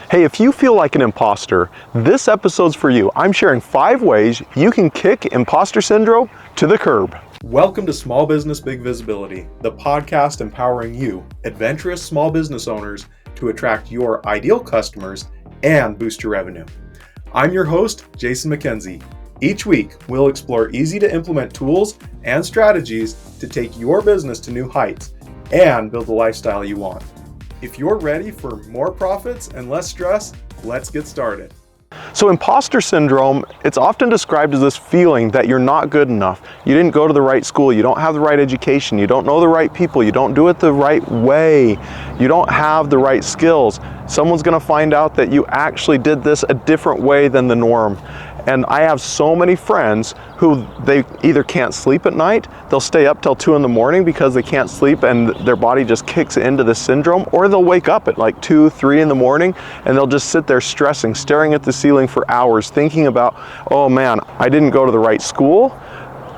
Hey, if you feel like an imposter, this episode's for you. I'm sharing 5 ways you can kick imposter syndrome to the curb. Welcome to Small Business Big Visibility, the podcast empowering you, adventurous small business owners, to attract your ideal customers and boost your revenue. I'm your host, Jason McKenzie. Each week, we'll explore easy to implement tools and strategies to take your business to new heights and build the lifestyle you want. If you're ready for more profits and less stress, let's get started. So imposter syndrome, it's often described as this feeling that you're not good enough. You didn't go to the right school, you don't have the right education, you don't know the right people, you don't do it the right way, you don't have the right skills. Someone's gonna find out that you actually did this a different way than the norm. And I have so many friends who they either can't sleep at night, they'll stay up till 2 in the morning because they can't sleep and their body just kicks into this syndrome, or they'll wake up at like 2, 3 in the morning and they'll just sit there stressing, staring at the ceiling for hours, thinking about, oh man, I didn't go to the right school,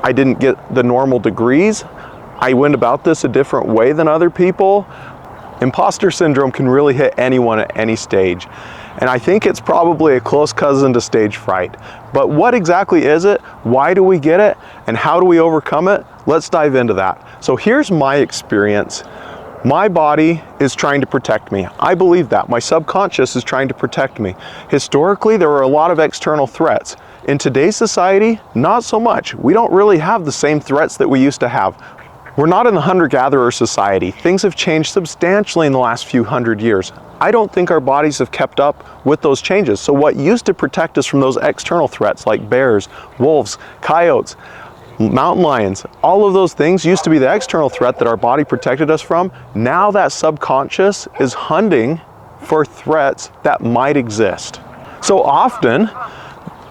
I didn't get the normal degrees, I went about this a different way than other people. Imposter syndrome can really hit anyone at any stage. And I think it's probably a close cousin to stage fright. But what exactly is it? Why do we get it? And how do we overcome it? Let's dive into that. So here's my experience. My body is trying to protect me. I believe that. My subconscious is trying to protect me. Historically, there were a lot of external threats. In today's society, not so much. We don't really have the same threats that we used to have. We're not in the hunter-gatherer society. Things have changed substantially in the last few hundred years. I don't think our bodies have kept up with those changes. So what used to protect us from those external threats like bears, wolves, coyotes, mountain lions, all of those things used to be the external threat that our body protected us from. Now that subconscious is hunting for threats that might exist. So often,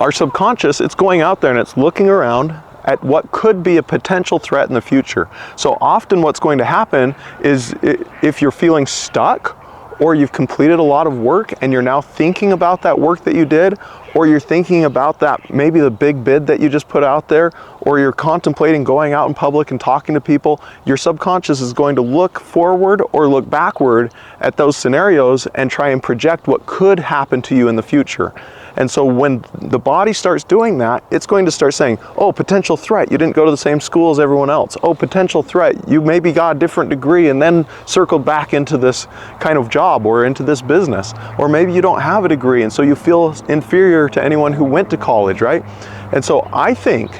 our subconscious, it's going out there and it's looking around at what could be a potential threat in the future. So often what's going to happen is if you're feeling stuck, or you've completed a lot of work and you're now thinking about that work that you did, or you're thinking about that, maybe the big bid that you just put out there, or you're contemplating going out in public and talking to people, your subconscious is going to look forward or look backward at those scenarios and try and project what could happen to you in the future. And so when the body starts doing that, it's going to start saying, oh, potential threat, you didn't go to the same school as everyone else. Oh, potential threat, you maybe got a different degree and then circled back into this kind of job or into this business. Or maybe you don't have a degree and so you feel inferior to anyone who went to college, right? And so I think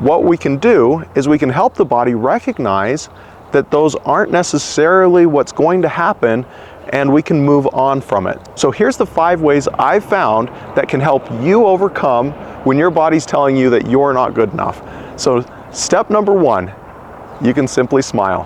what we can do is we can help the body recognize that those aren't necessarily what's going to happen, and we can move on from it. So here's the 5 ways I've found that can help you overcome when your body's telling you that you're not good enough. So step number 1, you can simply smile.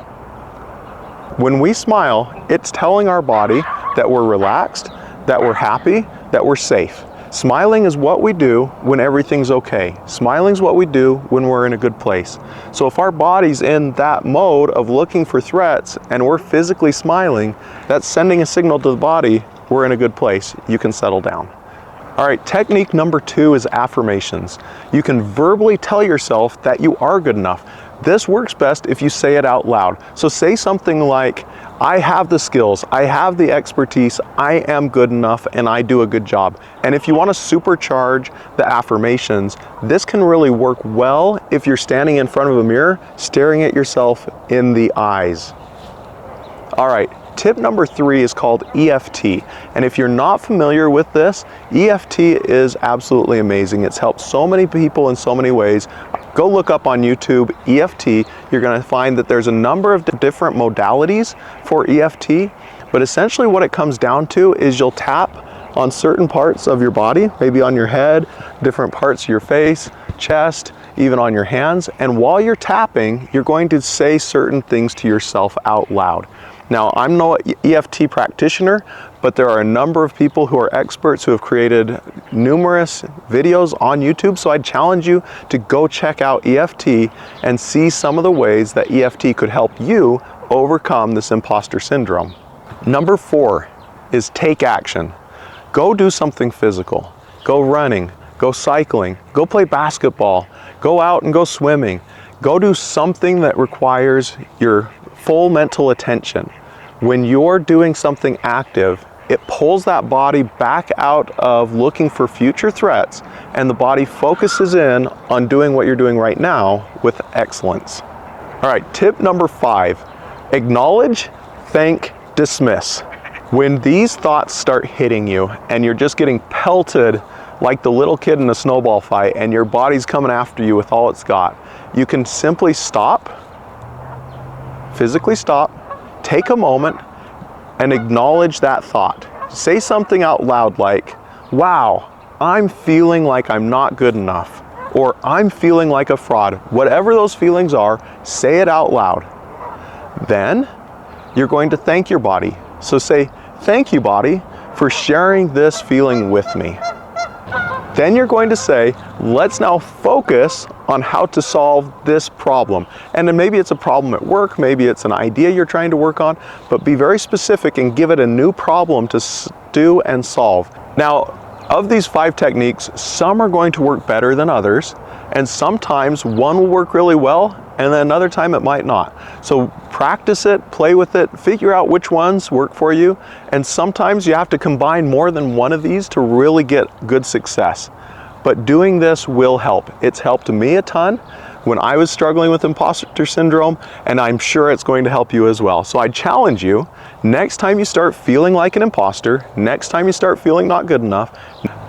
When we smile, it's telling our body that we're relaxed, that we're happy, that we're safe. Smiling is what we do when everything's okay. Smiling is what we do when we're in a good place. So if our body's in that mode of looking for threats and we're physically smiling, that's sending a signal to the body, we're in a good place, you can settle down. All right, technique number 2 is affirmations. You can verbally tell yourself that you are good enough. This works best if you say it out loud. So say something like, I have the skills, I have the expertise, I am good enough, and I do a good job. And if you want to supercharge the affirmations, this can really work well if you're standing in front of a mirror, staring at yourself in the eyes. All right, tip number 3 is called EFT. And if you're not familiar with this, EFT is absolutely amazing. It's helped so many people in so many ways. Go look up on YouTube EFT. You're going to find that there's a number of different modalities for EFT, but essentially what it comes down to is you'll tap on certain parts of your body, maybe on your head, different parts of your face, chest, even on your hands, and while you're tapping, you're going to say certain things to yourself out loud. Now, I'm no EFT practitioner, but there are a number of people who are experts who have created numerous videos on YouTube, so I'd challenge you to go check out EFT and see some of the ways that EFT could help you overcome this imposter syndrome. Number 4 is take action. Go do something physical. Go running, go cycling, go play basketball, go out and go swimming. Go do something that requires your full mental attention. When you're doing something active, it pulls that body back out of looking for future threats, and the body focuses in on doing what you're doing right now with excellence. All right, tip number 5, acknowledge, thank, dismiss. When these thoughts start hitting you and you're just getting pelted like the little kid in a snowball fight and your body's coming after you with all it's got, you can simply stop, physically stop, take a moment, and acknowledge that thought. Say something out loud like, wow, I'm feeling like I'm not good enough, or I'm feeling like a fraud. Whatever those feelings are, say it out loud. Then you're going to thank your body. So say, thank you, body, for sharing this feeling with me. Then you're going to say, let's now focus on how to solve this problem. And then maybe it's a problem at work, maybe it's an idea you're trying to work on, but be very specific and give it a new problem to do and solve. Now, of these 5 techniques, some are going to work better than others, and sometimes one will work really well, and then another time it might not. So practice it, play with it, figure out which ones work for you, and sometimes you have to combine more than one of these to really get good success. But doing this will help. It's helped me a ton when I was struggling with imposter syndrome, and I'm sure it's going to help you as well. So I challenge you, next time you start feeling like an imposter, next time you start feeling not good enough,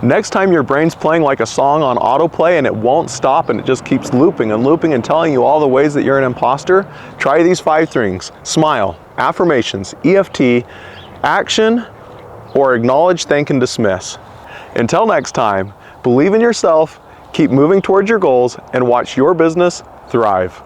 next time your brain's playing like a song on autoplay and it won't stop and it just keeps looping and looping and telling you all the ways that you're an imposter, try these 5 things: smile, affirmations, EFT, action, or acknowledge, thank, and dismiss. Until next time, believe in yourself, keep moving towards your goals, and watch your business thrive.